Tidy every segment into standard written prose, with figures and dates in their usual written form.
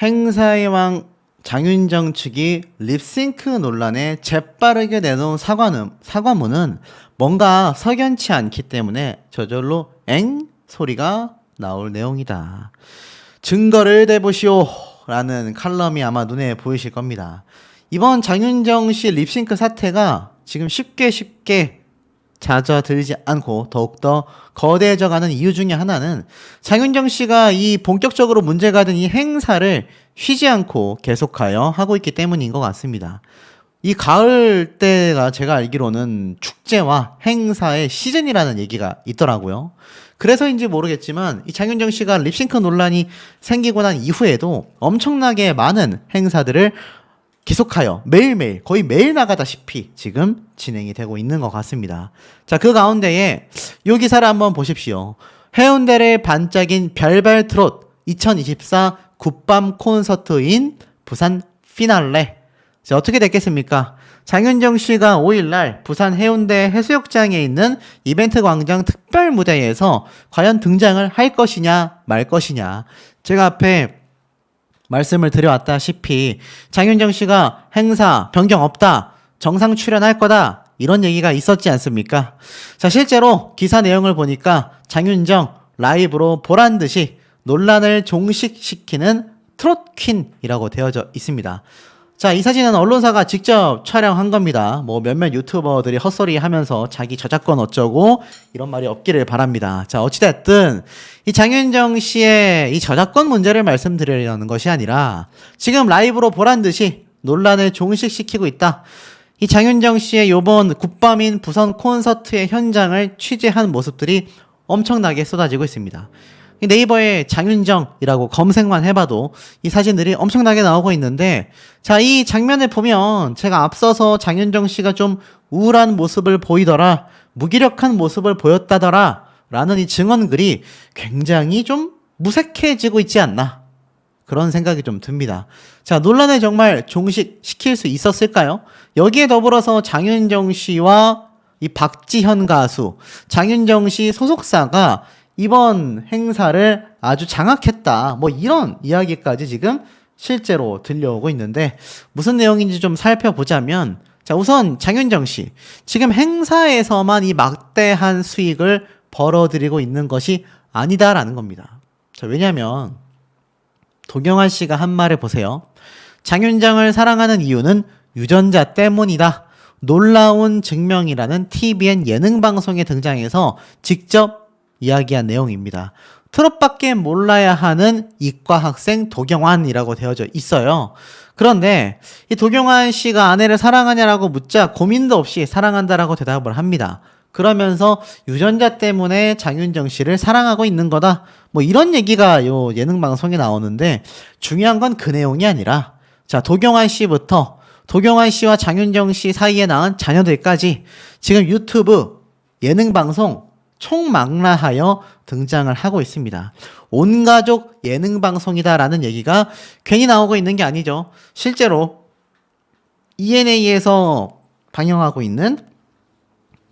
행사의 왕 장윤정 측이 립싱크 논란에 재빠르게 내놓은 사과문은 뭔가 석연치 않기 때문에 저절로 엥? 소리가 나올 내용이다. 증거를 대보시오 라는 칼럼이 아마 눈에 보이실 겁니다. 이번 장윤정 씨 립싱크 사태가 지금 쉽게 잦아들지 않고 더욱더 거대해져가는 이유 중에 하나는 장윤정 씨가 이 본격적으로 문제가 된 이 행사를 쉬지 않고 계속하여 하고 있기 때문인 것 같습니다. 이 가을 때가 제가 알기로는 축제와 행사의 시즌이라는 얘기가 있더라고요. 그래서인지 모르겠지만 이 장윤정 씨가 립싱크 논란이 생기고 난 이후에도 엄청나게 많은 행사들을 계속하여 매일매일 거의 매일 나가다시피 지금 진행이 되고 있는 것 같습니다. 자, 그 가운데에 이 기사를 한번 보십시오. 해운대를 반짝인 별발 트롯 2024 굿밤 콘서트인 부산 피날레. 자, 어떻게 됐겠습니까? 장윤정 씨가 5일날 부산 해운대 해수욕장에 있는 이벤트 광장 특별 무대에서 과연 등장을 할 것이냐 말 것이냐. 제가 앞에 말씀을 드려왔다시피 장윤정 씨가 행사 변경 없다, 정상 출연할 거다 이런 얘기가 있었지 않습니까? 자, 실제로 기사 내용을 보니까 장윤정 라이브로 보란 듯이 논란을 종식시키는 트롯 퀸이라고 되어져 있습니다. 자, 이 사진은 언론사가 직접 촬영한 겁니다. 뭐 몇몇 유튜버들이 헛소리 하면서 자기 저작권 어쩌고 이런 말이 없기를 바랍니다. 자, 어찌됐든 이 장윤정 씨의 이 저작권 문제를 말씀드리려는 것이 아니라 지금 라이브로 보란 듯이 논란을 종식시키고 있다. 이 장윤정 씨의 요번 굿밤인 부산 콘서트의 현장을 취재한 모습들이 엄청나게 쏟아지고 있습니다. 네이버에 장윤정이라고 검색만 해봐도 이 사진들이 엄청나게 나오고 있는데, 자, 이 장면을 보면 제가 앞서서 장윤정 씨가 좀 우울한 모습을 보이더라, 무기력한 모습을 보였다더라 라는 이 증언글이 굉장히 좀 무색해지고 있지 않나, 그런 생각이 좀 듭니다. 자, 논란을 정말 종식시킬 수 있었을까요? 여기에 더불어서 장윤정 씨와 이 박지현 가수, 장윤정 씨 소속사가 이번 행사를 아주 장악했다, 뭐 이런 이야기까지 지금 실제로 들려오고 있는데, 무슨 내용인지 좀 살펴보자면, 자, 우선 장윤정 씨 지금 행사에서만 이 막대한 수익을 벌어들이고 있는 것이 아니다라는 겁니다. 자, 왜냐면 도경환 씨가 한 말을 보세요. 장윤정을 사랑하는 이유는 유전자 때문이다. 놀라운 증명이라는 TVN 예능방송에 등장해서 직접 이야기한 내용입니다. 트롯밖에 몰라야 하는 이과 학생 도경환이라고 되어져 있어요. 그런데 이 도경환 씨가 아내를 사랑하냐라고 묻자 고민도 없이 사랑한다라고 대답을 합니다. 그러면서 유전자 때문에 장윤정 씨를 사랑하고 있는 거다, 뭐 이런 얘기가 요 예능 방송에 나오는데, 중요한 건 그 내용이 아니라, 자, 도경환 씨부터 도경환 씨와 장윤정 씨 사이에 낳은 자녀들까지 지금 유튜브 예능 방송 총망라하여 등장을 하고 있습니다. 온가족 예능 방송이다라는 얘기가 괜히 나오고 있는 게 아니죠. 실제로 ENA에서 방영하고 있는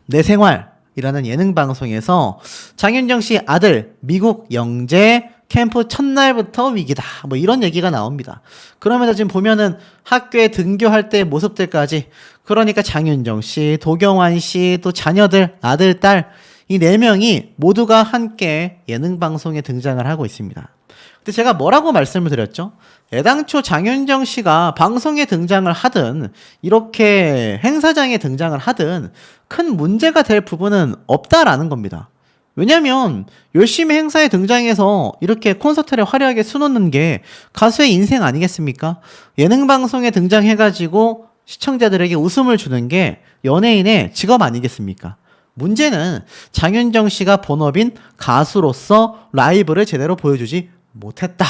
내 생활이라는 예능 방송에서 장윤정 씨 아들 미국 영재 캠프 첫날부터 위기다, 뭐 이런 얘기가 나옵니다. 그러면서 지금 보면은 학교에 등교할 때 모습들까지, 그러니까 장윤정 씨, 도경환 씨, 또 자녀들, 아들, 딸, 이 4명이 모두가 함께 예능 방송에 등장을 하고 있습니다. 근데 제가 뭐라고 말씀을 드렸죠? 애당초 장윤정 씨가 방송에 등장을 하든 이렇게 행사장에 등장을 하든 큰 문제가 될 부분은 없다라는 겁니다. 왜냐면 열심히 행사에 등장해서 이렇게 콘서트를 화려하게 수놓는 게 가수의 인생 아니겠습니까? 예능 방송에 등장해가지고 시청자들에게 웃음을 주는 게 연예인의 직업 아니겠습니까? 문제는 장윤정 씨가 본업인 가수로서 라이브를 제대로 보여주지 못했다,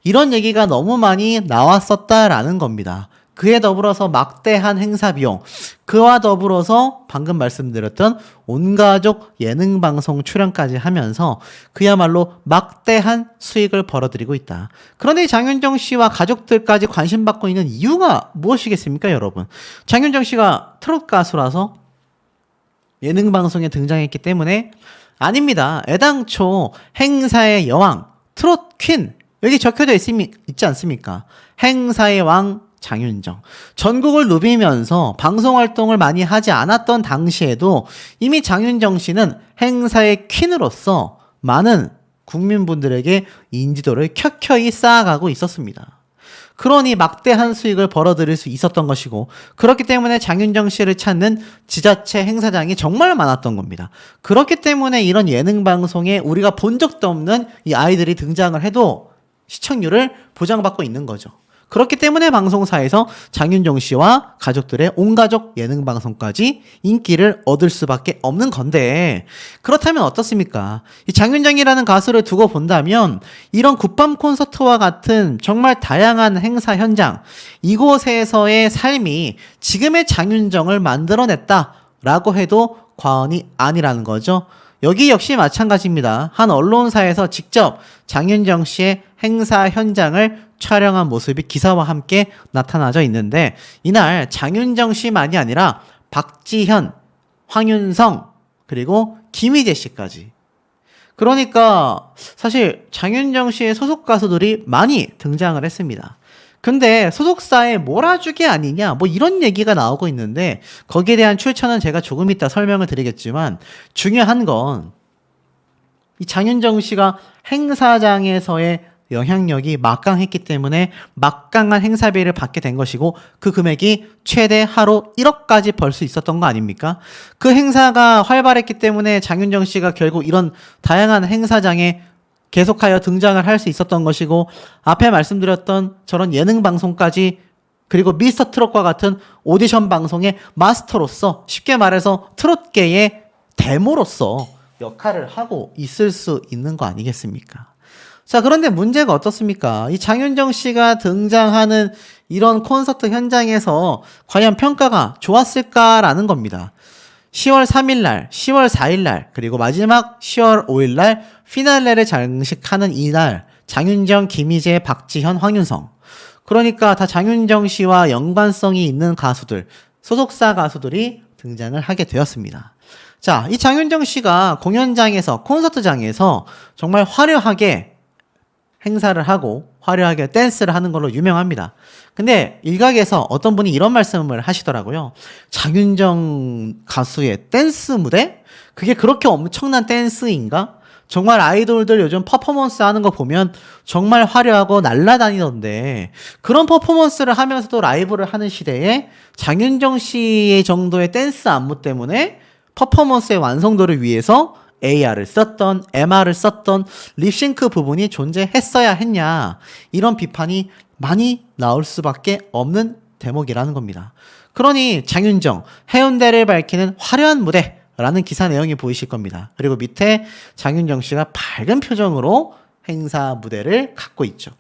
이런 얘기가 너무 많이 나왔었다라는 겁니다. 그에 더불어서 막대한 행사 비용, 그와 더불어서 방금 말씀드렸던 온가족 예능방송 출연까지 하면서 그야말로 막대한 수익을 벌어들이고 있다. 그런데 장윤정 씨와 가족들까지 관심받고 있는 이유가 무엇이겠습니까, 여러분? 장윤정 씨가 트롯 가수라서 예능 방송에 등장했기 때문에? 아닙니다. 애당초 행사의 여왕, 트롯 퀸 여기 적혀져 있지 않습니까? 행사의 왕 장윤정. 전국을 누비면서 방송 활동을 많이 하지 않았던 당시에도 이미 장윤정 씨는 행사의 퀸으로서 많은 국민분들에게 인지도를 켜켜이 쌓아가고 있었습니다. 그러니 막대한 수익을 벌어들일 수 있었던 것이고, 그렇기 때문에 장윤정 씨를 찾는 지자체 행사장이 정말 많았던 겁니다. 그렇기 때문에 이런 예능 방송에 우리가 본 적도 없는 이 아이들이 등장을 해도 시청률을 보장받고 있는 거죠. 그렇기 때문에 방송사에서 장윤정 씨와 가족들의 온가족 예능 방송까지 인기를 얻을 수밖에 없는 건데, 그렇다면 어떻습니까? 이 장윤정이라는 가수를 두고 본다면 이런 굿밤 콘서트와 같은 정말 다양한 행사 현장, 이곳에서의 삶이 지금의 장윤정을 만들어냈다라고 해도 과언이 아니라는 거죠. 여기 역시 마찬가지입니다. 한 언론사에서 직접 장윤정 씨의 행사 현장을 촬영한 모습이 기사와 함께 나타나져 있는데, 이날 장윤정 씨만이 아니라 박지현, 황윤성, 그리고 김희재 씨까지. 그러니까 사실 장윤정 씨의 소속 가수들이 많이 등장을 했습니다. 근데 소속사에 몰아주기 아니냐 뭐 이런 얘기가 나오고 있는데, 거기에 대한 출처는 제가 조금 이따 설명을 드리겠지만, 중요한 건 이 장윤정 씨가 행사장에서의 영향력이 막강했기 때문에 막강한 행사비를 받게 된 것이고, 그 금액이 최대 하루 1억까지 벌 수 있었던 거 아닙니까? 그 행사가 활발했기 때문에 장윤정 씨가 결국 이런 다양한 행사장에 계속하여 등장을 할 수 있었던 것이고, 앞에 말씀드렸던 저런 예능 방송까지, 그리고 미스터 트롯과 같은 오디션 방송의 마스터로서, 쉽게 말해서 트롯계의 데모로서 역할을 하고 있을 수 있는 거 아니겠습니까? 자, 그런데 문제가 어떻습니까? 이 장윤정 씨가 등장하는 이런 콘서트 현장에서 과연 평가가 좋았을까라는 겁니다. 10월 3일날, 10월 4일날, 그리고 마지막 10월 5일날 피날레를 장식하는 이날, 장윤정, 김희재, 박지현, 황윤성. 그러니까 다 장윤정 씨와 연관성이 있는 가수들, 소속사 가수들이 등장을 하게 되었습니다. 자, 이 장윤정 씨가 공연장에서, 콘서트장에서 정말 화려하게 행사를 하고 화려하게 댄스를 하는 걸로 유명합니다. 근데 일각에서 어떤 분이 이런 말씀을 하시더라고요. 장윤정 가수의 댄스 무대? 그게 그렇게 엄청난 댄스인가? 정말 아이돌들 요즘 퍼포먼스 하는 거 보면 정말 화려하고 날라다니던데, 그런 퍼포먼스를 하면서도 라이브를 하는 시대에 장윤정 씨의 정도의 댄스 안무 때문에 퍼포먼스의 완성도를 위해서 AR을 썼던, MR을 썼던 립싱크 부분이 존재했어야 했냐, 이런 비판이 많이 나올 수밖에 없는 대목이라는 겁니다. 그러니 장윤정, 해운대를 밝히는 화려한 무대라는 기사 내용이 보이실 겁니다. 그리고 밑에 장윤정 씨가 밝은 표정으로 행사 무대를 갖고 있죠.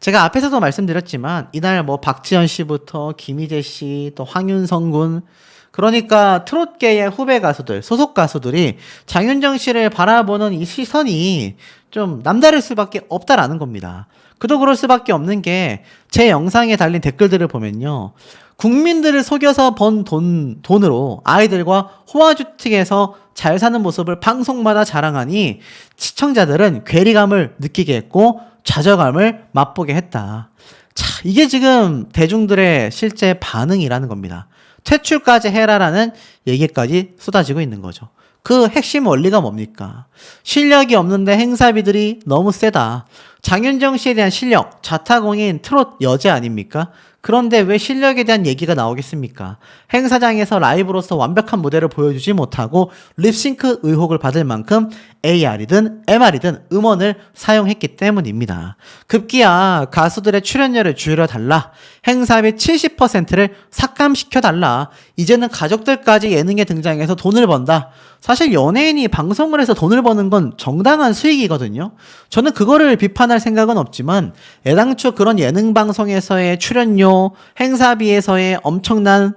제가 앞에서도 말씀드렸지만 이날 뭐 박지현 씨부터 김희재 씨, 또 황윤성 군, 그러니까 트롯계의 후배 가수들, 소속 가수들이 장윤정 씨를 바라보는 이 시선이 좀 남다를 수밖에 없다라는 겁니다. 그도 그럴 수밖에 없는 게, 제 영상에 달린 댓글들을 보면요, 국민들을 속여서 번 돈으로 아이들과 호화주택에서 잘 사는 모습을 방송마다 자랑하니 시청자들은 괴리감을 느끼게 했고 좌절감을 맛보게 했다. 자, 이게 지금 대중들의 실제 반응이라는 겁니다. 퇴출까지 해라라는 얘기까지 쏟아지고 있는 거죠. 그 핵심 원리가 뭡니까? 실력이 없는데 행사비들이 너무 세다. 장윤정 씨에 대한 실력, 자타공인 트롯 여제 아닙니까? 그런데 왜 실력에 대한 얘기가 나오겠습니까? 행사장에서 라이브로서 완벽한 무대를 보여주지 못하고 립싱크 의혹을 받을 만큼 AR이든 MR이든 음원을 사용했기 때문입니다. 급기야 가수들의 출연료를 줄여달라, 행사비 70%를 삭감시켜달라, 이제는 가족들까지 예능에 등장해서 돈을 번다. 사실 연예인이 방송을 해서 돈을 버는 건 정당한 수익이거든요. 저는 그거를 비판할 생각은 없지만, 애당초 그런 예능 방송에서의 출연료, 행사비에서의 엄청난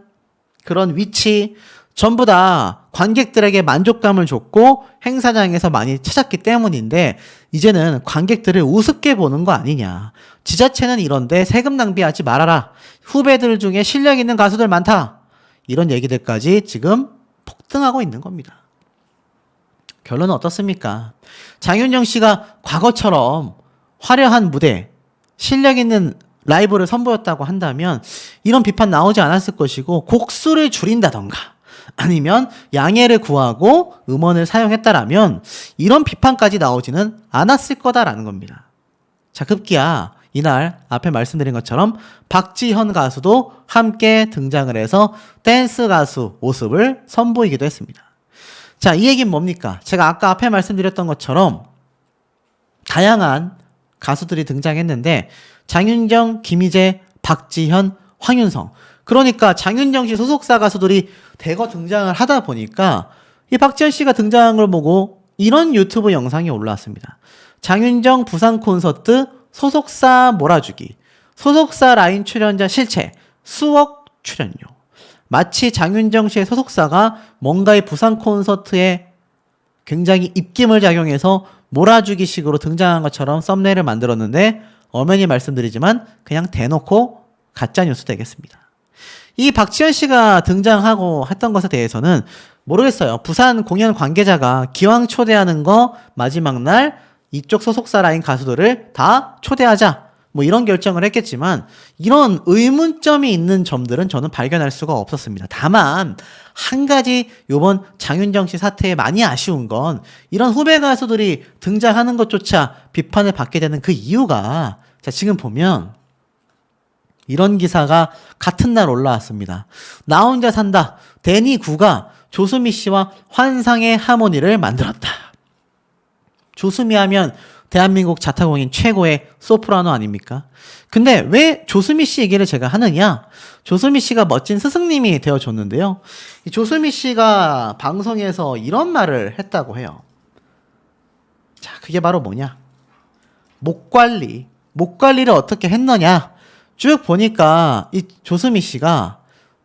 그런 위치, 전부 다 관객들에게 만족감을 줬고 행사장에서 많이 찾았기 때문인데, 이제는 관객들을 우습게 보는 거 아니냐. 지자체는 이런데 세금 낭비하지 말아라. 후배들 중에 실력 있는 가수들 많다. 이런 얘기들까지 지금 폭등하고 있는 겁니다. 결론은 어떻습니까? 장윤정 씨가 과거처럼 화려한 무대, 실력 있는 라이브를 선보였다고 한다면 이런 비판 나오지 않았을 것이고 곡수를 줄인다던가 아니면 양해를 구하고 음원을 사용했다라면 이런 비판까지 나오지는 않았을 거다라는 겁니다. 자, 급기야 이날 앞에 말씀드린 것처럼 박지현 가수도 함께 등장을 해서 댄스 가수 모습을 선보이기도 했습니다. 자, 이 얘기는 뭡니까? 제가 아까 앞에 말씀드렸던 것처럼 다양한 가수들이 등장했는데 장윤정, 김희재, 박지현, 황윤성, 그러니까 장윤정 씨 소속사 가수들이 대거 등장을 하다 보니까 이 박지현 씨가 등장한 걸 보고 이런 유튜브 영상이 올라왔습니다. 장윤정 부산 콘서트 소속사 몰아주기, 소속사 라인 출연자 실체, 수억 출연료. 마치 장윤정 씨의 소속사가 뭔가의 부산 콘서트에 굉장히 입김을 작용해서 몰아주기 식으로 등장한 것처럼 썸네일을 만들었는데 엄연히 말씀드리지만 그냥 대놓고 가짜뉴스 되겠습니다. 이 박지현 씨가 등장하고 했던 것에 대해서는 모르겠어요. 부산 공연 관계자가 기왕 초대하는 거 마지막 날 이쪽 소속사 라인 가수들을 다 초대하자 뭐 이런 결정을 했겠지만 이런 의문점이 있는 점들은 저는 발견할 수가 없었습니다. 다만 한 가지 요번 장윤정 씨 사태에 많이 아쉬운 건 이런 후배 가수들이 등장하는 것조차 비판을 받게 되는 그 이유가 자, 지금 보면 이런 기사가 같은 날 올라왔습니다. 나 혼자 산다. 데니 구가 조수미 씨와 환상의 하모니를 만들었다. 조수미 하면 대한민국 자타공인 최고의 소프라노 아닙니까? 근데 왜 조수미 씨 얘기를 제가 하느냐? 조수미 씨가 멋진 스승님이 되어줬는데요. 이 조수미 씨가 방송에서 이런 말을 했다고 해요. 자, 그게 바로 뭐냐? 목 관리를 어떻게 했느냐? 쭉 보니까 이 조수미 씨가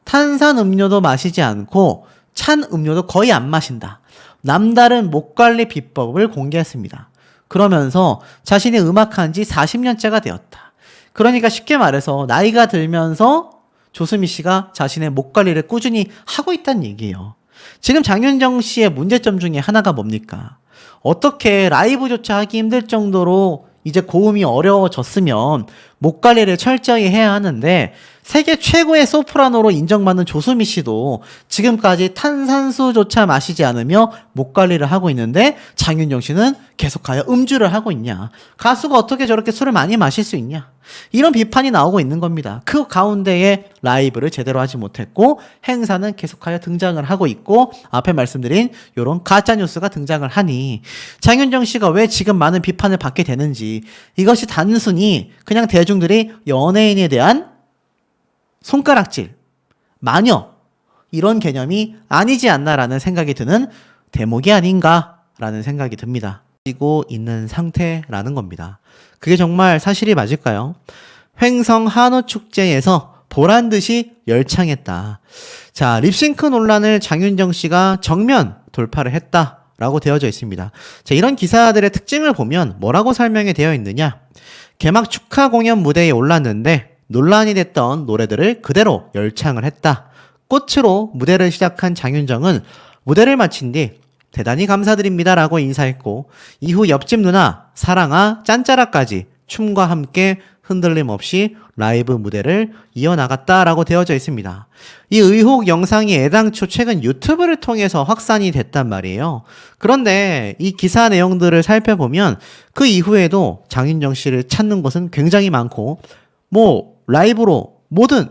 탄산 음료도 마시지 않고 찬 음료도 거의 안 마신다. 남다른 목 관리 비법을 공개했습니다. 그러면서 자신이 음악한 지 40년째가 되었다. 그러니까 쉽게 말해서 나이가 들면서 조수미 씨가 자신의 목 관리를 꾸준히 하고 있다는 얘기예요. 지금 장윤정 씨의 문제점 중에 하나가 뭡니까? 어떻게 라이브조차 하기 힘들 정도로 이제 고음이 어려워졌으면 목 관리를 철저히 해야 하는데 세계 최고의 소프라노로 인정받는 조수미 씨도 지금까지 탄산수조차 마시지 않으며 목 관리를 하고 있는데 장윤정 씨는 계속하여 음주를 하고 있냐. 가수가 어떻게 저렇게 술을 많이 마실 수 있냐. 이런 비판이 나오고 있는 겁니다. 그 가운데에 라이브를 제대로 하지 못했고 행사는 계속하여 등장을 하고 있고 앞에 말씀드린 이런 가짜뉴스가 등장을 하니 장윤정 씨가 왜 지금 많은 비판을 받게 되는지 이것이 단순히 그냥 대중들이 연예인에 대한 손가락질, 마녀 이런 개념이 아니지 않나라는 생각이 드는 대목이 아닌가라는 생각이 듭니다. 지고 있는 상태라는 겁니다. 그게 정말 사실이 맞을까요? 횡성 한우축제에서 보란듯이 열창했다. 자, 립싱크 논란을 장윤정 씨가 정면 돌파를 했다라고 되어져 있습니다. 자, 이런 기사들의 특징을 보면 뭐라고 설명이 되어 있느냐? 개막 축하 공연 무대에 올랐는데 논란이 됐던 노래들을 그대로 열창을 했다. 꽃으로 무대를 시작한 장윤정은 무대를 마친 뒤 대단히 감사드립니다라고 인사했고 이후 옆집 누나, 사랑아, 짠짜라까지 춤과 함께 흔들림 없이 라이브 무대를 이어나갔다라고 되어져 있습니다. 이 의혹 영상이 애당초 최근 유튜브를 통해서 확산이 됐단 말이에요. 그런데 이 기사 내용들을 살펴보면 그 이후에도 장윤정 씨를 찾는 곳은 굉장히 많고 라이브로 모든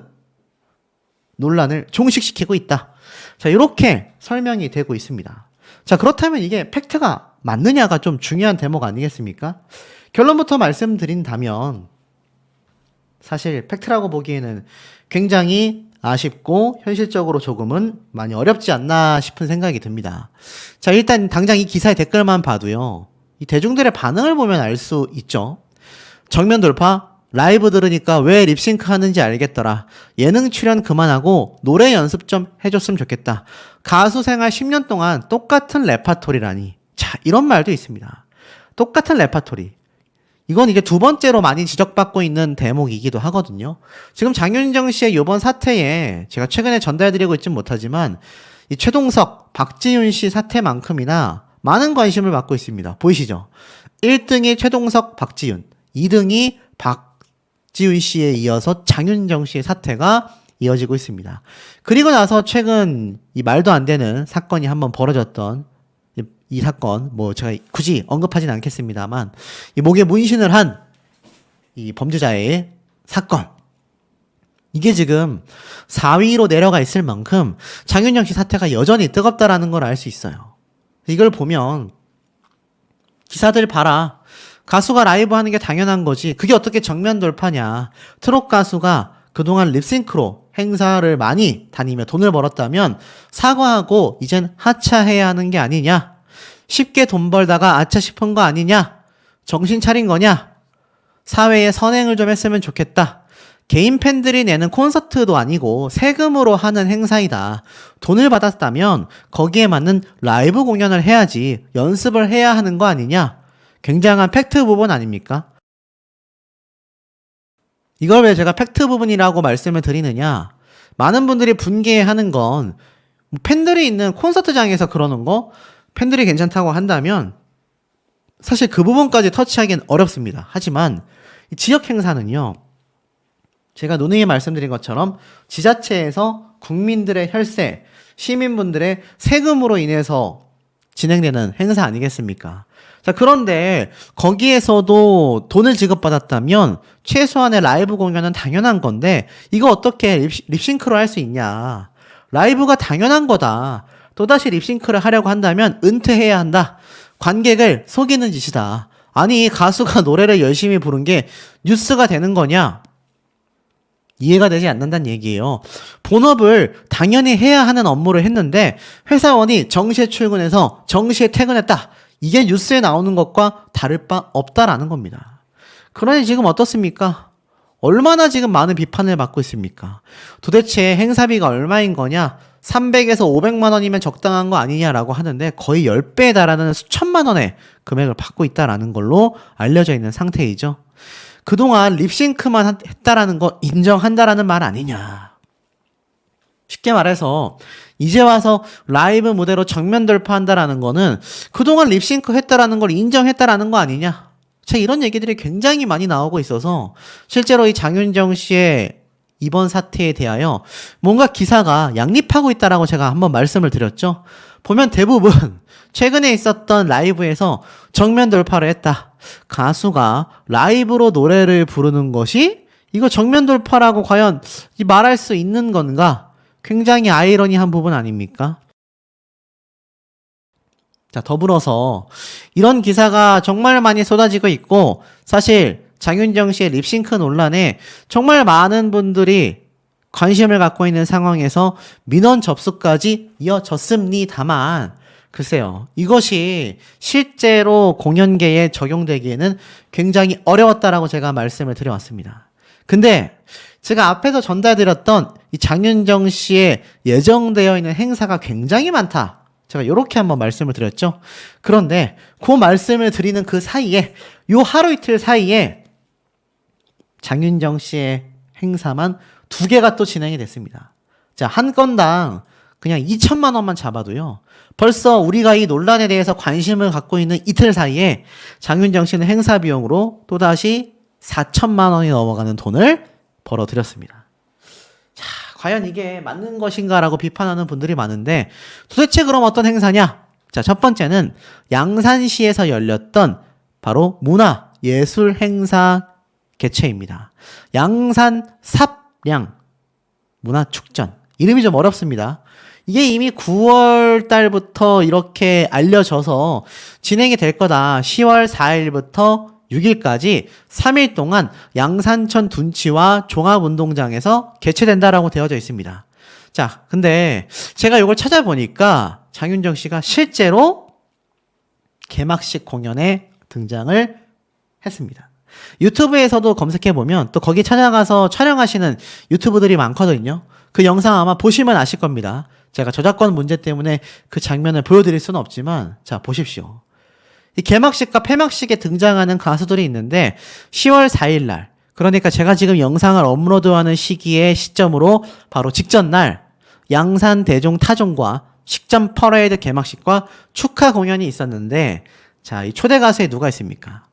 논란을 종식시키고 있다. 자, 이렇게 설명이 되고 있습니다. 자, 그렇다면 이게 팩트가 맞느냐가 좀 중요한 대목 아니겠습니까? 결론부터 말씀드린다면 사실 팩트라고 보기에는 굉장히 아쉽고 현실적으로 조금은 많이 어렵지 않나 싶은 생각이 듭니다. 자, 일단 당장 이 기사의 댓글만 봐도요. 이 대중들의 반응을 보면 알 수 있죠. 정면 돌파, 라이브 들으니까 왜 립싱크 하는지 알겠더라. 예능 출연 그만하고 노래 연습 좀 해줬으면 좋겠다. 가수 생활 10년 동안 똑같은 레파토리라니. 자, 이런 말도 있습니다. 똑같은 레파토리. 이건 이게 두 번째로 많이 지적받고 있는 대목이기도 하거든요. 지금 장윤정 씨의 이번 사태에 제가 최근에 전달드리고 있진 못하지만 이 최동석, 박지윤 씨 사태만큼이나 많은 관심을 받고 있습니다. 보이시죠? 1등이 최동석, 박지윤, 2등이 박지훈 씨에 이어서 장윤정 씨의 사태가 이어지고 있습니다. 그리고 나서 최근 이 말도 안 되는 사건이 한번 벌어졌던 이 사건, 뭐 제가 굳이 언급하진 않겠습니다만, 이 목에 문신을 한 이 범죄자의 사건. 이게 지금 4위로 내려가 있을 만큼 장윤정 씨 사태가 여전히 뜨겁다라는 걸 알 수 있어요. 이걸 보면 기사들 봐라. 가수가 라이브 하는 게 당연한 거지. 그게 어떻게 정면 돌파냐. 트롯 가수가 그동안 립싱크로 행사를 많이 다니며 돈을 벌었다면 사과하고 이젠 하차해야 하는 게 아니냐. 쉽게 돈 벌다가 아차 싶은 거 아니냐. 정신 차린 거냐. 사회에 선행을 좀 했으면 좋겠다. 개인 팬들이 내는 콘서트도 아니고 세금으로 하는 행사이다. 돈을 받았다면 거기에 맞는 라이브 공연을 해야지 연습을 해야 하는 거 아니냐. 굉장한 팩트 부분 아닙니까? 이걸 왜 제가 팩트 부분이라고 말씀을 드리느냐. 많은 분들이 분개하는 건 팬들이 있는 콘서트장에서 그러는 거 팬들이 괜찮다고 한다면 사실 그 부분까지 터치하기는 어렵습니다. 하지만 이 지역 행사는요. 제가 누누이 말씀드린 것처럼 지자체에서 국민들의 혈세, 시민분들의 세금으로 인해서 진행되는 행사 아니겠습니까? 자, 그런데 거기에서도 돈을 지급받았다면 최소한의 라이브 공연은 당연한 건데 이거 어떻게 립싱크로 할 수 있냐. 라이브가 당연한 거다. 또다시 립싱크를 하려고 한다면 은퇴해야 한다. 관객을 속이는 짓이다. 아니, 가수가 노래를 열심히 부른 게 뉴스가 되는 거냐? 이해가 되지 않는다는 얘기예요. 본업을 당연히 해야 하는 업무를 했는데 회사원이 정시에 출근해서 정시에 퇴근했다. 이게 뉴스에 나오는 것과 다를 바 없다라는 겁니다. 그러니 지금 어떻습니까? 얼마나 지금 많은 비판을 받고 있습니까? 도대체 행사비가 얼마인 거냐? 300에서 500만 원이면 적당한 거 아니냐라고 하는데 거의 10배에 달하는 수천만 원의 금액을 받고 있다라는 걸로 알려져 있는 상태이죠. 그동안 립싱크만 했다라는 거 인정한다라는 말 아니냐. 쉽게 말해서 이제 와서 라이브 무대로 정면 돌파한다라는 거는 그동안 립싱크 했다라는 걸 인정했다라는 거 아니냐. 제가 이런 얘기들이 굉장히 많이 나오고 있어서 실제로 이 장윤정 씨의 이번 사태에 대하여 뭔가 기사가 양립하고 있다라고 제가 한번 말씀을 드렸죠. 보면 대부분 최근에 있었던 라이브에서 정면 돌파를 했다. 가수가 라이브로 노래를 부르는 것이 이거 정면 돌파라고 과연 말할 수 있는 건가? 굉장히 아이러니한 부분 아닙니까? 자, 더불어서 이런 기사가 정말 많이 쏟아지고 있고 사실 장윤정 씨의 립싱크 논란에 정말 많은 분들이 관심을 갖고 있는 상황에서 민원 접수까지 이어졌습니다만 글쎄요. 이것이 실제로 공연계에 적용되기에는 굉장히 어려웠다라고 제가 말씀을 드려왔습니다. 근데 제가 앞에서 전달드렸던 이 장윤정 씨의 예정되어 있는 행사가 굉장히 많다. 제가 이렇게 한번 말씀을 드렸죠. 그런데 그 말씀을 드리는 그 사이에 요 하루 이틀 사이에 장윤정 씨의 행사만 2개가 또 진행이 됐습니다. 자, 한 건당 그냥 2천만 원만 잡아도요. 벌써 우리가 이 논란에 대해서 관심을 갖고 있는 이틀 사이에 장윤정 씨는 행사 비용으로 또다시 4천만 원이 넘어가는 돈을 벌어들였습니다. 자, 과연 이게 맞는 것인가라고 비판하는 분들이 많은데 도대체 그럼 어떤 행사냐? 자, 첫 번째는 양산시에서 열렸던 바로 문화예술 행사 개최입니다. 양산 삽량 문화축전. 이름이 좀 어렵습니다. 이게 이미 9월 달부터 이렇게 알려져서 진행이 될 거다. 10월 4일부터 6일까지 3일 동안 양산천 둔치와 종합운동장에서 개최된다라고 되어져 있습니다. 자, 근데 제가 이걸 찾아보니까 장윤정 씨가 실제로 개막식 공연에 등장을 했습니다. 유튜브에서도 검색해보면 또 거기 찾아가서 촬영하시는 유튜브들이 많거든요. 그 영상 아마 보시면 아실 겁니다. 제가 저작권 문제 때문에 그 장면을 보여드릴 수는 없지만 자, 보십시오. 이 개막식과 폐막식에 등장하는 가수들이 있는데 10월 4일 날, 그러니까 제가 지금 영상을 업로드하는 시점으로 바로 직전 날 양산 대종 타종과 식전 퍼레이드 개막식과 축하 공연이 있었는데 자, 이 초대 가수에 누가 있습니까?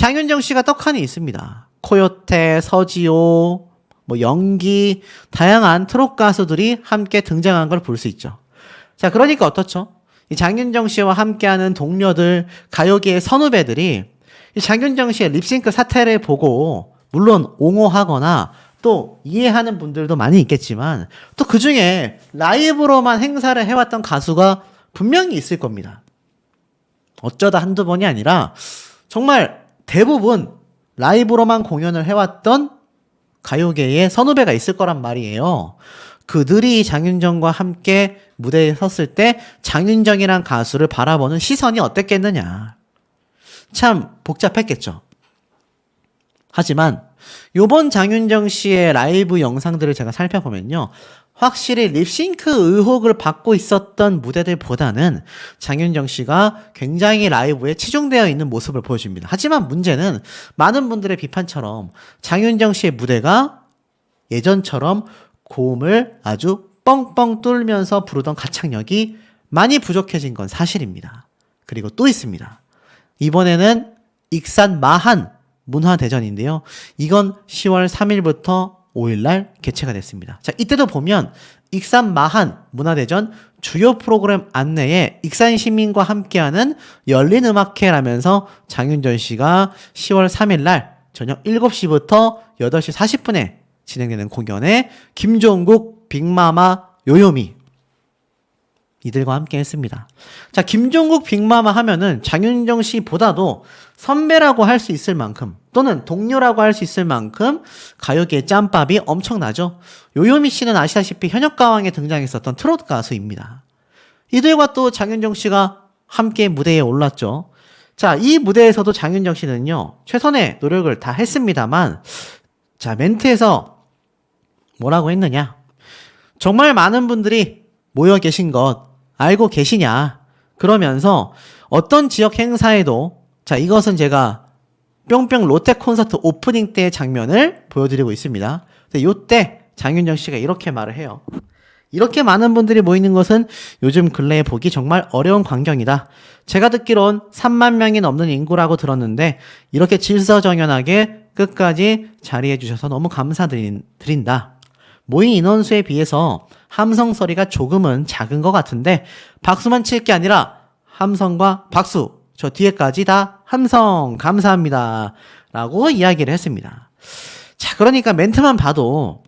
장윤정 씨가 떡하니 있습니다. 코요태, 서지호, 뭐 연기, 다양한 트롯 가수들이 함께 등장한 걸 볼 수 있죠. 자, 그러니까 어떻죠? 이 장윤정 씨와 함께하는 동료들, 가요계의 선후배들이 이 장윤정 씨의 립싱크 사태를 보고 물론 옹호하거나 또 이해하는 분들도 많이 있겠지만 또 그 중에 라이브로만 행사를 해왔던 가수가 분명히 있을 겁니다. 어쩌다 한두 번이 아니라 정말 대부분 라이브로만 공연을 해왔던 가요계의 선후배가 있을 거란 말이에요. 그들이 장윤정과 함께 무대에 섰을 때 장윤정이란 가수를 바라보는 시선이 어땠겠느냐. 참 복잡했겠죠. 하지만 요번 장윤정 씨의 라이브 영상들을 제가 살펴보면요. 확실히 립싱크 의혹을 받고 있었던 무대들보다는 장윤정 씨가 굉장히 라이브에 치중되어 있는 모습을 보여줍니다. 하지만 문제는 많은 분들의 비판처럼 장윤정 씨의 무대가 예전처럼 고음을 아주 뻥뻥 뚫으면서 부르던 가창력이 많이 부족해진 건 사실입니다. 그리고 또 있습니다. 이번에는 익산 마한 문화대전인데요. 이건 10월 3일부터 5일날 개최가 됐습니다. 자, 이때도 보면 익산 마한 문화대전 주요 프로그램 안내에 익산 시민과 함께하는 열린 음악회라면서 장윤정 씨가 10월 3일날 저녁 7시부터 8시 40분에 진행되는 공연에 김종국, 빅마마, 요요미 이들과 함께 했습니다. 자, 김종국, 빅마마 하면은 장윤정 씨보다도 선배라고 할 수 있을 만큼 또는 동료라고 할 수 있을 만큼 가요계의 짬밥이 엄청나죠. 요요미 씨는 아시다시피 현역가왕에 등장했었던 트로트 가수입니다. 이들과 또 장윤정 씨가 함께 무대에 올랐죠. 자, 이 무대에서도 장윤정 씨는요, 최선의 노력을 다 했습니다만, 자, 멘트에서 뭐라고 했느냐? 정말 많은 분들이 모여 계신 것 알고 계시냐? 그러면서 어떤 지역 행사에도, 자, 이것은 제가 뿅뿅 롯데 콘서트 오프닝 때의 장면을 보여드리고 있습니다. 근데 요때 장윤정 씨가 이렇게 말을 해요. 이렇게 많은 분들이 모이는 것은 요즘 근래에 보기 정말 어려운 광경이다. 제가 듣기론 3만 명이 넘는 인구라고 들었는데 이렇게 질서정연하게 끝까지 자리해 주셔서 너무 감사드린다. 모인 인원수에 비해서 함성 소리가 조금은 작은 것 같은데 박수만 칠 게 아니라 함성과 박수, 저 뒤에까지 다 함성 감사합니다 라고 이야기를 했습니다. 자, 그러니까 멘트만 봐도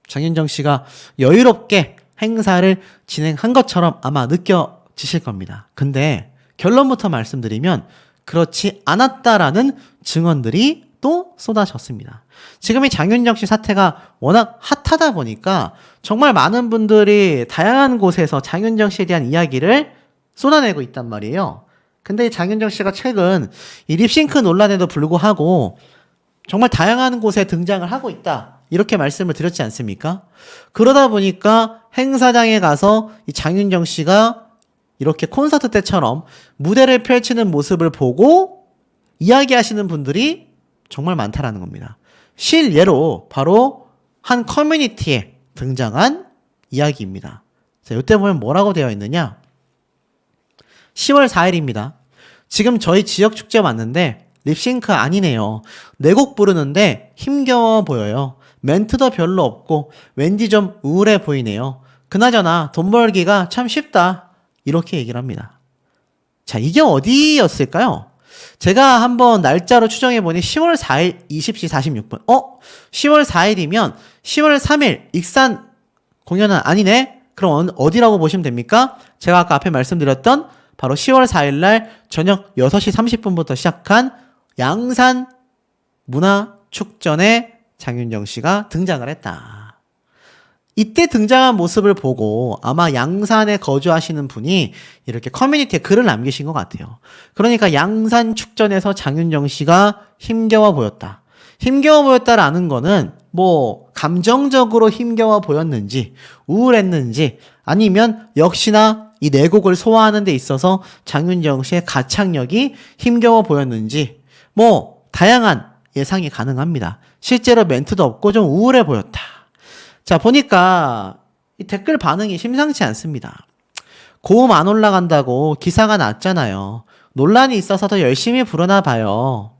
장윤정 씨가 여유롭게 행사를 진행한 것처럼 아마 느껴지실 겁니다. 근데 결론부터 말씀드리면 그렇지 않았다라는 증언들이 또 쏟아졌습니다. 지금 이 장윤정 씨 사태가 워낙 핫하다 보니까 정말 많은 분들이 다양한 곳에서 장윤정 씨에 대한 이야기를 쏟아내고 있단 말이에요. 근데 장윤정 씨가 최근 이 립싱크 논란에도 불구하고 정말 다양한 곳에 등장을 하고 있다. 이렇게 말씀을 드렸지 않습니까? 그러다 보니까 행사장에 가서 이 장윤정 씨가 이렇게 콘서트 때처럼 무대를 펼치는 모습을 보고 이야기하시는 분들이 정말 많다라는 겁니다. 실예로 바로 한 커뮤니티에 등장한 이야기입니다. 자, 이때 보면 뭐라고 되어 있느냐? 10월 4일입니다. 지금 저희 지역 축제 왔는데 립싱크 아니네요. 네 곡 부르는데 힘겨워 보여요. 멘트도 별로 없고 왠지 좀 우울해 보이네요. 그나저나 돈 벌기가 참 쉽다. 이렇게 얘기를 합니다. 자, 이게 어디였을까요? 제가 한번 날짜로 추정해보니 10월 4일 20시 46분. 10월 4일이면 10월 3일 익산 공연은 아니네? 그럼 어디라고 보시면 됩니까? 제가 아까 앞에 말씀드렸던 바로 10월 4일 날 저녁 6시 30분부터 시작한 양산 문화축전에 장윤정 씨가 등장을 했다. 이때 등장한 모습을 보고 아마 양산에 거주하시는 분이 이렇게 커뮤니티에 글을 남기신 것 같아요. 그러니까 양산 축전에서 장윤정 씨가 힘겨워 보였다. 힘겨워 보였다라는 거는 뭐 감정적으로 힘겨워 보였는지 우울했는지 아니면 역시나 이 네 곡을 소화하는 데 있어서 장윤정 씨의 가창력이 힘겨워 보였는지 뭐 다양한 예상이 가능합니다. 실제로 멘트도 없고 좀 우울해 보였다. 자, 보니까 이 댓글 반응이 심상치 않습니다. 고음 안 올라간다고 기사가 났잖아요. 논란이 있어서 더 열심히 부르나 봐요.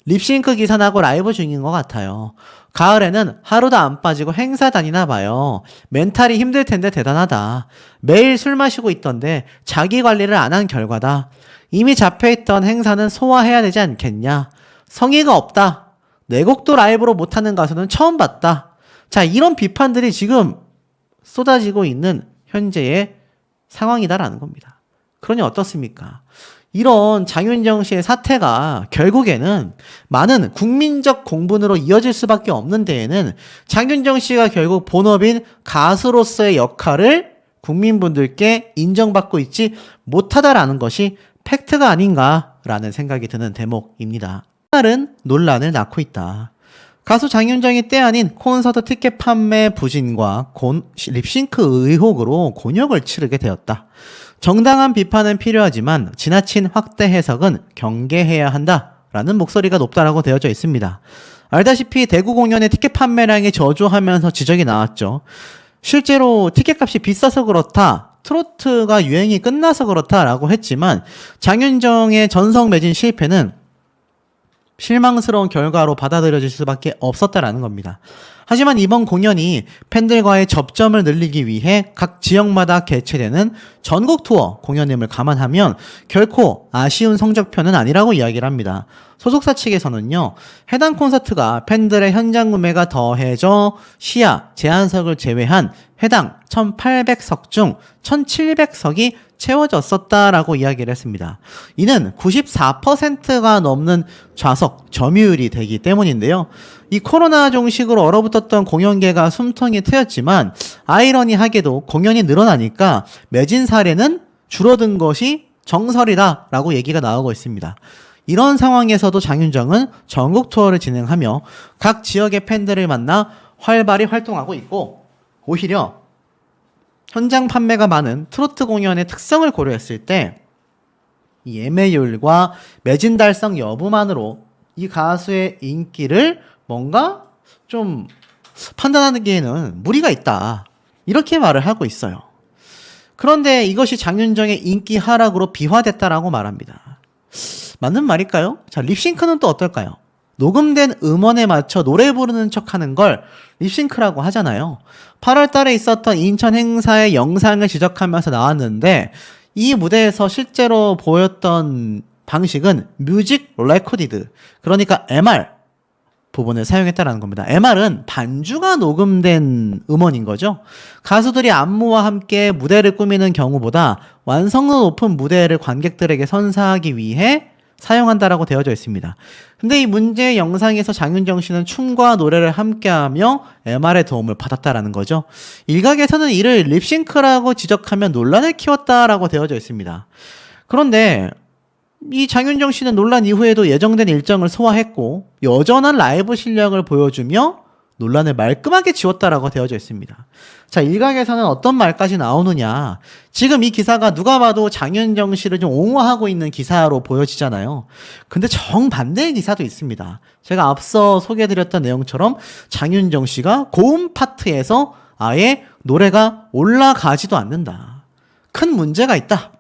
립싱크 기사 나고 라이브 중인 것 같아요. 가을에는 하루도 안 빠지고 행사 다니나 봐요. 멘탈이 힘들 텐데 대단하다. 매일 술 마시고 있던데 자기 관리를 안 한 결과다. 이미 잡혀있던 행사는 소화해야 되지 않겠냐. 성의가 없다. 내 곡도 라이브로 못하는 가수는 처음 봤다. 자, 이런 비판들이 지금 쏟아지고 있는 현재의 상황이다라는 겁니다. 그러니 어떻습니까? 이런 장윤정 씨의 사태가 결국에는 많은 국민적 공분으로 이어질 수밖에 없는 데에는 장윤정 씨가 결국 본업인 가수로서의 역할을 국민분들께 인정받고 있지 못하다라는 것이 팩트가 아닌가라는 생각이 드는 대목입니다. 다른 논란을 낳고 있다. 가수 장윤정이 때 아닌 콘서트 티켓 판매 부진과 립싱크 의혹으로 곤욕을 치르게 되었다. 정당한 비판은 필요하지만 지나친 확대 해석은 경계해야 한다라는 목소리가 높다라고 되어져 있습니다. 알다시피 대구 공연의 티켓 판매량이 저조하면서 지적이 나왔죠. 실제로 티켓값이 비싸서 그렇다, 트로트가 유행이 끝나서 그렇다라고 했지만 장윤정의 전성 매진 실패는 실망스러운 결과로 받아들여질 수밖에 없었다라는 겁니다. 하지만 이번 공연이 팬들과의 접점을 늘리기 위해 각 지역마다 개최되는 전국 투어 공연임을 감안하면 결코 아쉬운 성적표는 아니라고 이야기를 합니다. 소속사 측에서는요, 해당 콘서트가 팬들의 현장 구매가 더해져 시야, 제한석을 제외한 해당 1,800석 중 1,700석이 채워졌었다라고 이야기를 했습니다. 이는 94%가 넘는 좌석 점유율이 되기 때문인데요. 이 코로나 종식으로 얼어붙었던 공연계가 숨통이 트였지만 아이러니하게도 공연이 늘어나니까 매진 사례는 줄어든 것이 정설이다라고 얘기가 나오고 있습니다. 이런 상황에서도 장윤정은 전국 투어를 진행하며 각 지역의 팬들을 만나 활발히 활동하고 있고, 오히려 현장 판매가 많은 트로트 공연의 특성을 고려했을 때 이 예매율과 매진 달성 여부만으로 이 가수의 인기를 뭔가 좀 판단하기에는 무리가 있다, 이렇게 말을 하고 있어요. 그런데 이것이 장윤정의 인기 하락으로 비화됐다라고 말합니다. 맞는 말일까요? 자, 립싱크는 또 어떨까요? 녹음된 음원에 맞춰 노래 부르는 척하는 걸 립싱크라고 하잖아요. 8월 달에 있었던 인천 행사의 영상을 지적하면서 나왔는데 이 무대에서 실제로 보였던 방식은 뮤직 레코디드, 그러니까 MR 부분을 사용했다라는 겁니다. MR은 반주가 녹음된 음원인 거죠. 가수들이 안무와 함께 무대를 꾸미는 경우보다 완성도 높은 무대를 관객들에게 선사하기 위해 사용한다라고 되어져 있습니다. 근데 이 문제의 영상에서 장윤정 씨는 춤과 노래를 함께하며 MR의 도움을 받았다라는 거죠. 일각에서는 이를 립싱크라고 지적하면 논란을 키웠다라고 되어져 있습니다. 그런데 이 장윤정 씨는 논란 이후에도 예정된 일정을 소화했고 여전한 라이브 실력을 보여주며 논란을 말끔하게 지웠다라고 되어져 있습니다. 자, 일각에서는 어떤 말까지 나오느냐. 지금 이 기사가 누가 봐도 장윤정 씨를 좀 옹호하고 있는 기사로 보여지잖아요. 근데 정반대의 기사도 있습니다. 제가 앞서 소개해드렸던 내용처럼 장윤정 씨가 고음 파트에서 아예 노래가 올라가지도 않는다. 큰 문제가 있다.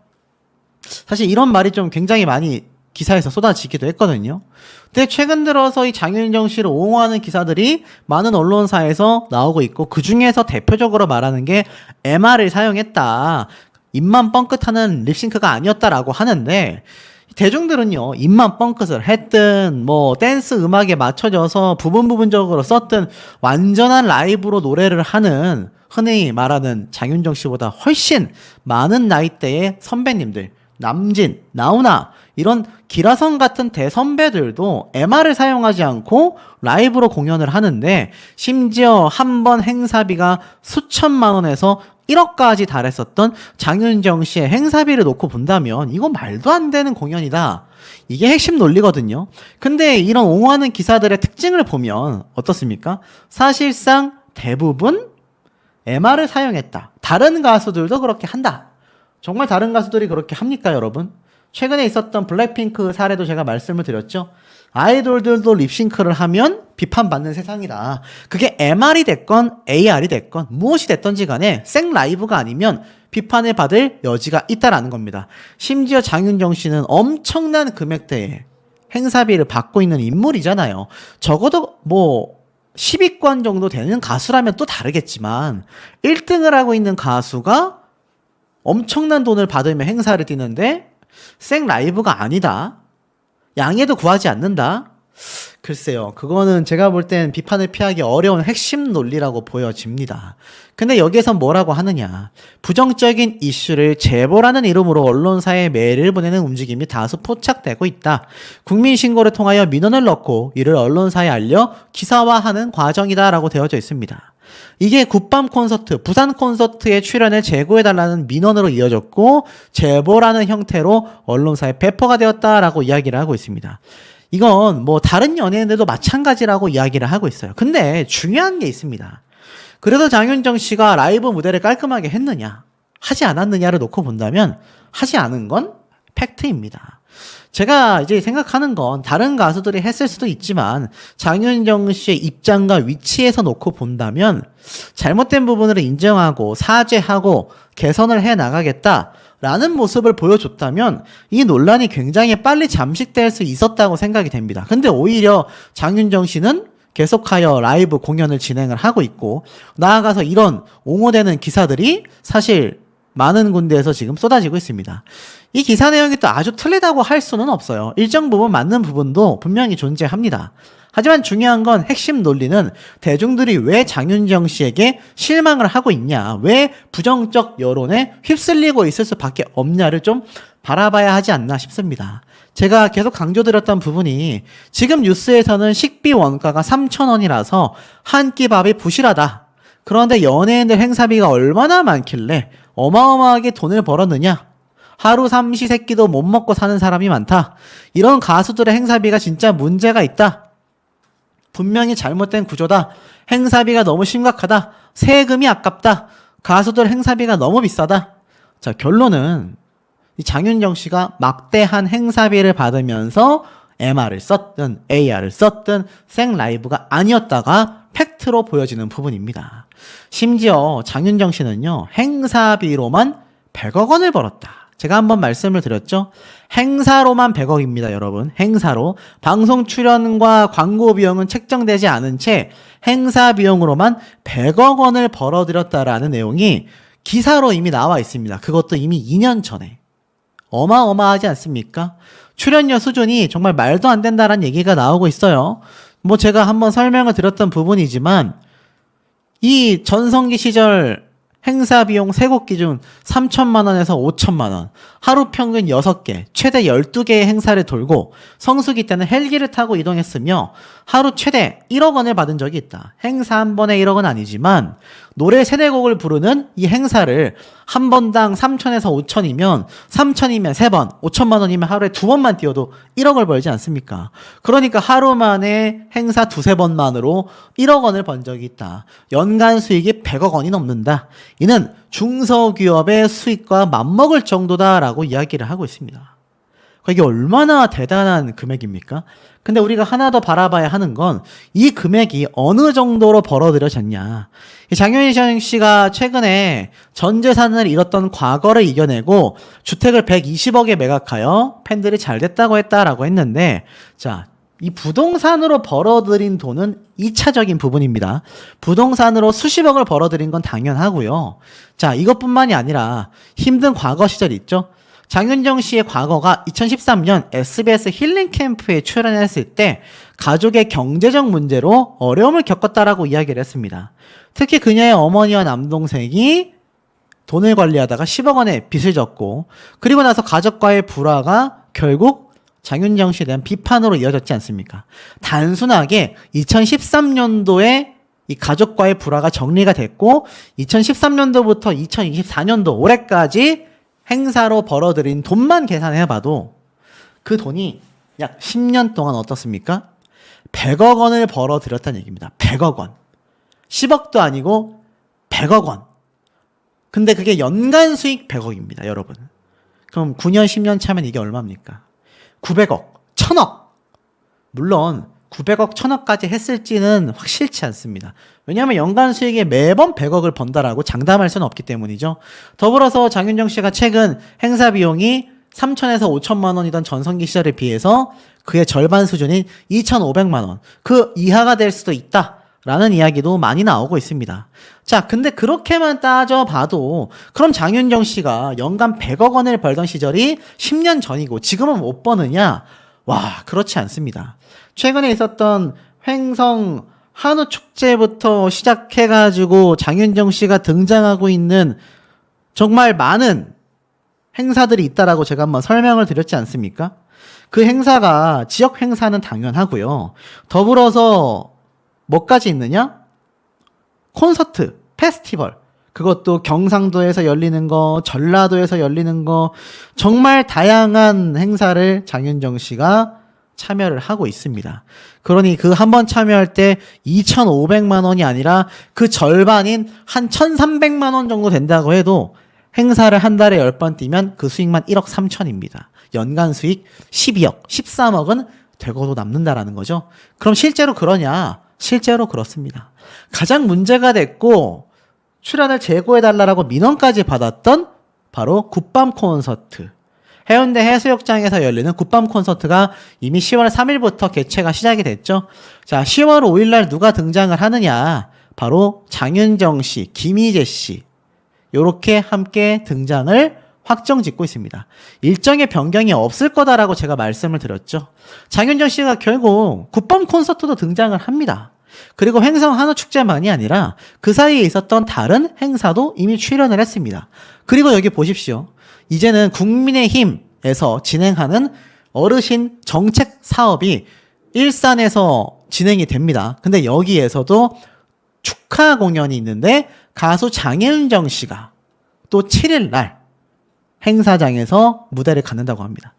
사실 이런 말이 좀 굉장히 많이 기사에서 쏟아지기도 했거든요. 근데 최근 들어서 이 장윤정 씨를 옹호하는 기사들이 많은 언론사에서 나오고 있고, 그 중에서 대표적으로 말하는 게 MR을 사용했다, 입만 뻥끗하는 립싱크가 아니었다라고 하는데, 대중들은요, 입만 뻥끗을 했든 뭐 댄스 음악에 맞춰져서 부분적으로 썼든 완전한 라이브로 노래를 하는, 흔히 말하는 장윤정 씨보다 훨씬 많은 나이대의 선배님들, 남진, 나훈아, 이런 기라성 같은 대선배들도 MR을 사용하지 않고 라이브로 공연을 하는데, 심지어 한 번 행사비가 수천만 원에서 1억까지 달했었던 장윤정 씨의 행사비를 놓고 본다면 이건 말도 안 되는 공연이다. 이게 핵심 논리거든요. 근데 이런 옹호하는 기사들의 특징을 보면 어떻습니까? 사실상 대부분 MR을 사용했다. 다른 가수들도 그렇게 한다. 정말 다른 가수들이 그렇게 합니까, 여러분? 최근에 있었던 블랙핑크 사례도 제가 말씀을 드렸죠. 아이돌들도 립싱크를 하면 비판받는 세상이다. 그게 MR이 됐건 AR이 됐건 무엇이 됐던지 간에 생 라이브가 아니면 비판을 받을 여지가 있다라는 겁니다. 심지어 장윤정 씨는 엄청난 금액대의 행사비를 받고 있는 인물이잖아요. 적어도 뭐 10위권 정도 되는 가수라면 또 다르겠지만 1등을 하고 있는 가수가 엄청난 돈을 받으며 행사를 뛰는데 생 라이브가 아니다. 양해도 구하지 않는다. 글쎄요. 그거는 제가 볼 땐 비판을 피하기 어려운 핵심 논리라고 보여집니다. 근데 여기에선 뭐라고 하느냐. 부정적인 이슈를 제보라는 이름으로 언론사에 메일을 보내는 움직임이 다수 포착되고 있다. 국민신고를 통하여 민원을 넣고 이를 언론사에 알려 기사화하는 과정이다라고 되어져 있습니다. 이게 굿밤 콘서트, 부산 콘서트에 출연을 제고해달라는 민원으로 이어졌고 제보라는 형태로 언론사에 배포가 되었다라고 이야기를 하고 있습니다. 이건 뭐 다른 연예인들도 마찬가지라고 이야기를 하고 있어요. 근데 중요한 게 있습니다. 그래도 장윤정 씨가 라이브 무대를 깔끔하게 했느냐, 하지 않았느냐를 놓고 본다면 하지 않은 건 팩트입니다. 제가 이제 생각하는 건 다른 가수들이 했을 수도 있지만 장윤정 씨의 입장과 위치에서 놓고 본다면 잘못된 부분을 인정하고 사죄하고 개선을 해 나가겠다라는 모습을 보여줬다면 이 논란이 굉장히 빨리 잠식될 수 있었다고 생각이 됩니다. 근데 오히려 장윤정 씨는 계속하여 라이브 공연을 진행을 하고 있고 나아가서 이런 옹호되는 기사들이 사실 많은 군데에서 지금 쏟아지고 있습니다. 이 기사 내용이 또 아주 틀리다고 할 수는 없어요. 일정 부분 맞는 부분도 분명히 존재합니다. 하지만 중요한 건 핵심 논리는 대중들이 왜 장윤정 씨에게 실망을 하고 있냐, 왜 부정적 여론에 휩쓸리고 있을 수밖에 없냐를 좀 바라봐야 하지 않나 싶습니다. 제가 계속 강조드렸던 부분이 지금 뉴스에서는 식비 원가가 3,000원이라서 한 끼 밥이 부실하다. 그런데 연예인들 행사비가 얼마나 많길래 어마어마하게 돈을 벌었느냐? 하루 삼시세끼도 못 먹고 사는 사람이 많다. 이런 가수들의 행사비가 진짜 문제가 있다. 분명히 잘못된 구조다. 행사비가 너무 심각하다. 세금이 아깝다. 가수들 행사비가 너무 비싸다. 자, 결론은 이 장윤정 씨가 막대한 행사비를 받으면서 MR을 썼든 AR을 썼든 생 라이브가 아니었다가 팩트로 보여지는 부분입니다. 심지어 장윤정 씨는요, 행사비로만 100억 원을 벌었다. 제가 한번 말씀을 드렸죠. 행사로만 100억입니다, 여러분. 행사로. 방송 출연과 광고 비용은 책정되지 않은 채 행사 비용으로만 100억 원을 벌어들였다라는 내용이 기사로 이미 나와 있습니다. 그것도 이미 2년 전에. 어마어마하지 않습니까? 출연료 수준이 정말 말도 안 된다라는 얘기가 나오고 있어요. 뭐 제가 한번 설명을 드렸던 부분이지만 이 전성기 시절 행사 비용 3곡 기준 3천만 원에서 5천만 원, 하루 평균 6개, 최대 12개의 행사를 돌고 성수기 때는 헬기를 타고 이동했으며 하루 최대 1억 원을 받은 적이 있다. 행사 한 번에 1억은 아니지만 노래 3-4곡을 부르는 이 행사를 한 번당 3천에서 5천이면 3천이면 3번, 5천만 원이면 하루에 2번만 뛰어도 1억을 벌지 않습니까? 그러니까 하루 만에 행사 2-3번만으로 1억 원을 번 적이 있다. 연간 수익이 100억 원이 넘는다. 이는 중소기업의 수익과 맞먹을 정도다라고 이야기를 하고 있습니다. 이게 얼마나 대단한 금액입니까? 근데 우리가 하나 더 바라봐야 하는 건 이 금액이 어느 정도로 벌어들여졌냐. 장윤정 씨가 최근에 전 재산을 잃었던 과거를 이겨내고 주택을 120억에 매각하여 팬들이 잘 됐다고 했다라고 했는데, 자, 이 부동산으로 벌어들인 돈은 2차적인 부분입니다. 부동산으로 수십억을 벌어들인 건 당연하고요. 자, 이것뿐만이 아니라 힘든 과거 시절 있죠? 장윤정 씨의 과거가 2013년 SBS 힐링 캠프에 출연했을 때 가족의 경제적 문제로 어려움을 겪었다라고 이야기를 했습니다. 특히 그녀의 어머니와 남동생이 돈을 관리하다가 10억 원의 빚을 졌고, 그리고 나서 가족과의 불화가 결국 장윤정 씨에 대한 비판으로 이어졌지 않습니까? 단순하게 2013년도에 이 가족과의 불화가 정리가 됐고 2013년도부터 2024년도 올해까지 행사로 벌어들인 돈만 계산해봐도 그 돈이 약 10년 동안 어떻습니까? 100억 원을 벌어들였다는 얘기입니다. 100억 원. 10억도 아니고 100억 원. 근데 그게 연간 수익 100억입니다, 여러분. 그럼 9년, 10년 차면 이게 얼마입니까? 900억, 1000억. 물론 900억, 1000억까지 했을지는 확실치 않습니다. 왜냐하면 연간 수익에 매번 100억을 번다라고 장담할 수는 없기 때문이죠. 더불어서 장윤정 씨가 최근 행사 비용이 3천에서 5천만 원이던 전성기 시절에 비해서 그의 절반 수준인 2,500만 원, 그 이하가 될 수도 있다라는 이야기도 많이 나오고 있습니다. 자, 근데 그렇게만 따져봐도 그럼 장윤정 씨가 연간 100억 원을 벌던 시절이 10년 전이고 지금은 못 버느냐? 와, 그렇지 않습니다. 최근에 있었던 횡성 한우 축제부터 시작해가지고 장윤정 씨가 등장하고 있는 정말 많은 행사들이 있다라고 제가 한번 설명을 드렸지 않습니까? 그 행사가 지역 행사는 당연하고요. 더불어서 뭐까지 있느냐? 콘서트, 페스티벌. 그것도 경상도에서 열리는 거, 전라도에서 열리는 거, 정말 다양한 행사를 장윤정 씨가 참여를 하고 있습니다. 그러니 그 한 번 참여할 때 2,500만 원이 아니라 그 절반인 한 1,300만 원 정도 된다고 해도 행사를 한 달에 10번 뛰면 그 수익만 1억 3천입니다. 연간 수익 12억, 13억은 되고도 남는다라는 거죠. 그럼 실제로 그러냐? 실제로 그렇습니다. 가장 문제가 됐고 출연을 재고해달라고 민원까지 받았던 바로 굿밤 콘서트. 해운대 해수욕장에서 열리는 굿밤 콘서트가 이미 10월 3일부터 개최가 시작이 됐죠. 자, 10월 5일날 누가 등장을 하느냐? 바로 장윤정 씨, 김희재 씨. 요렇게 함께 등장을 확정 짓고 있습니다. 일정의 변경이 없을 거다라고 제가 말씀을 드렸죠. 장윤정 씨가 결국 굿밤 콘서트도 등장을 합니다. 그리고 횡성 한우 축제만이 아니라 그 사이에 있었던 다른 행사도 이미 출연을 했습니다. 그리고 여기 보십시오. 이제는 국민의힘에서 진행하는 어르신 정책 사업이 일산에서 진행이 됩니다. 근데 여기에서도 축하 공연이 있는데 가수 장윤정 씨가 또 7일 날 행사장에서 무대를 갖는다고 합니다.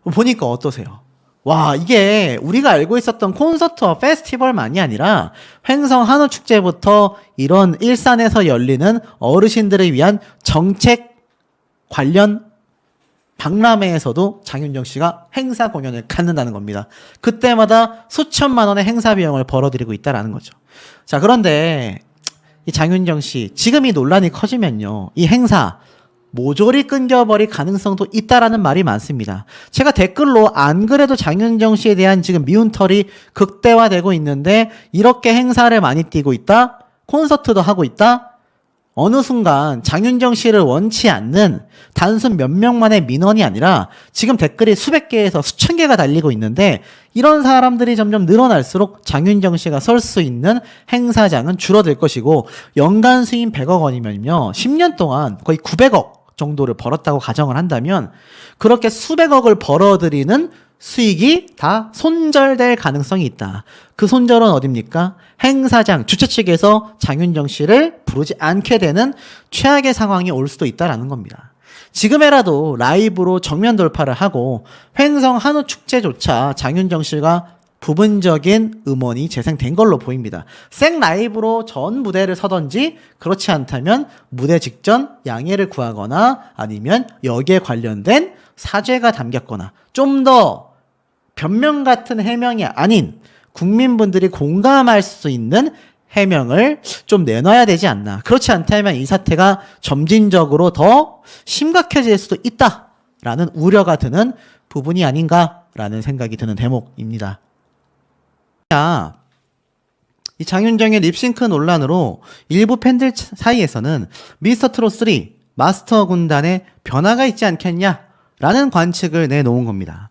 보니까 어떠세요? 와, 이게 우리가 알고 있었던 콘서트와 페스티벌만이 아니라 횡성 한우 축제부터 이런 일산에서 열리는 어르신들을 위한 정책 관련 박람회에서도 장윤정 씨가 행사 공연을 갖는다는 겁니다. 그때마다 수천만 원의 행사 비용을 벌어들이고 있다라는 거죠. 자, 그런데 이 장윤정 씨, 지금 이 논란이 커지면요, 이 행사 모조리 끊겨버릴 가능성도 있다라는 말이 많습니다. 제가 댓글로 안 그래도 장윤정 씨에 대한 지금 미운 털이 극대화되고 있는데 이렇게 행사를 많이 띄고 있다? 콘서트도 하고 있다? 어느 순간 장윤정 씨를 원치 않는 단순 몇 명만의 민원이 아니라 지금 댓글이 수백 개에서 수천 개가 달리고 있는데 이런 사람들이 점점 늘어날수록 장윤정 씨가 설 수 있는 행사장은 줄어들 것이고 연간 수익 100억 원이면요 10년 동안 거의 900억 정도를 벌었다고 가정을 한다면 그렇게 수백억을 벌어들이는 수익이 다 손절될 가능성이 있다. 그 손절은 어딥니까? 행사장 주최 측에서 장윤정 씨를 부르지 않게 되는 최악의 상황이 올 수도 있다라는 겁니다. 지금이라도 라이브로 정면 돌파를 하고 횡성 한우 축제조차 장윤정 씨가 부분적인 음원이 재생된 걸로 보입니다. 생 라이브로 전 무대를 서던지 그렇지 않다면 무대 직전 양해를 구하거나 아니면 여기에 관련된 사죄가 담겼거나 좀 더 변명 같은 해명이 아닌 국민분들이 공감할 수 있는 해명을 좀 내놔야 되지 않나. 그렇지 않다면 이 사태가 점진적으로 더 심각해질 수도 있다라는 우려가 드는 부분이 아닌가라는 생각이 드는 대목입니다. 이 장윤정의 립싱크 논란으로 일부 팬들 사이에서는 미스터트롯3 마스터 군단에 변화가 있지 않겠냐라는 관측을 내놓은 겁니다.